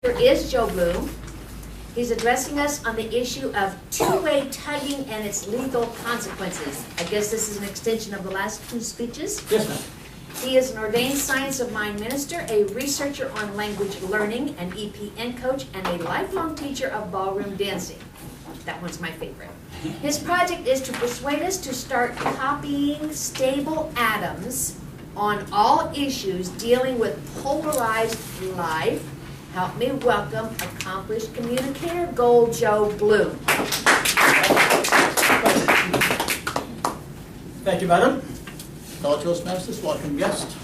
Is Joe Bloom. He's addressing us on the issue of two-way tugging and its legal consequences. I guess this is an extension of the last two speeches. Yes, ma'am. He is an ordained Science of Mind minister, a researcher on language learning, an EPN coach, and a lifelong teacher of ballroom dancing. That one's my favorite. His project is to persuade us to start copying stable atoms on all issues dealing with polarized life. Help me welcome accomplished communicator, Gold Joe Bloom. Thank you, madam. Fellow Toastmasters, welcome guest.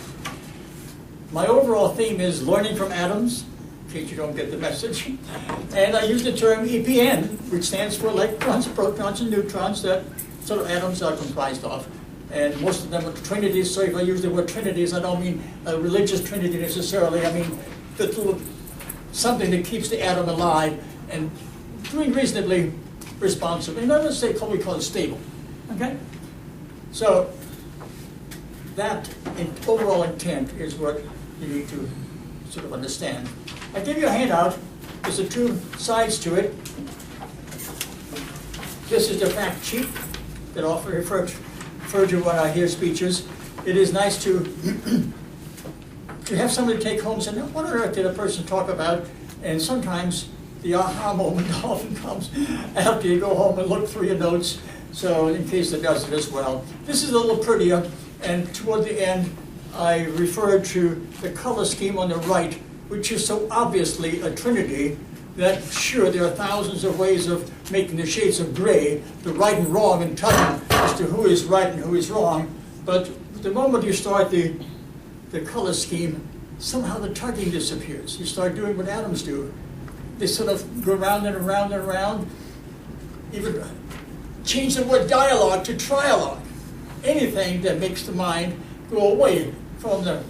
My overall theme is learning from atoms, in case you don't get the message. And I use the term EPN, which stands for electrons, protons, and neutrons that sort of atoms are comprised of. And most of them are trinities, so if I use the word trinities, I don't mean a religious trinity necessarily. I mean the little something that keeps the atom alive and doing reasonably responsibly. And let's say we call it stable. Okay? So that overall intent is what you need to sort of understand. I give you a handout. There's two sides to it. This is the fact sheet that I often refer to when I hear speeches. It is nice to have somebody take home and say, what on earth did a person talk about? And sometimes the aha moment often comes after you go home and look through your notes. So in case it does it as well. This is a little prettier, and toward the end I referred to the color scheme on the right, which is so obviously a trinity that sure there are thousands of ways of making the shades of gray, the right and wrong and tugging as to who is right and who is wrong. But the moment you start the color scheme, somehow the tugging disappears. You start doing what atoms do. They sort of go round and around and around. Even change the word dialogue to trialogue. Anything that makes the mind go away from the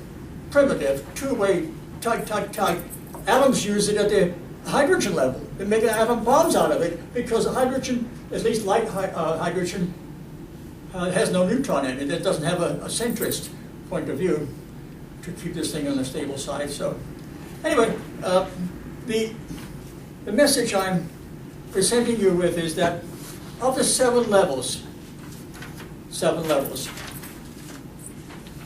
primitive two-way tug, tug, tug. Atoms use it at the hydrogen level. They make atom bombs out of it because hydrogen, at least light hydrogen, has no neutron in it. It doesn't have a centrist point of view to keep this thing on the stable side. So anyway, the message I'm presenting you with is that of the seven levels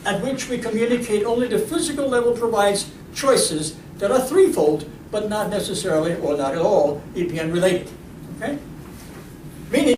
at which we communicate, only the physical level provides choices that are threefold, but not necessarily or not at all EPN related. Okay? Meaning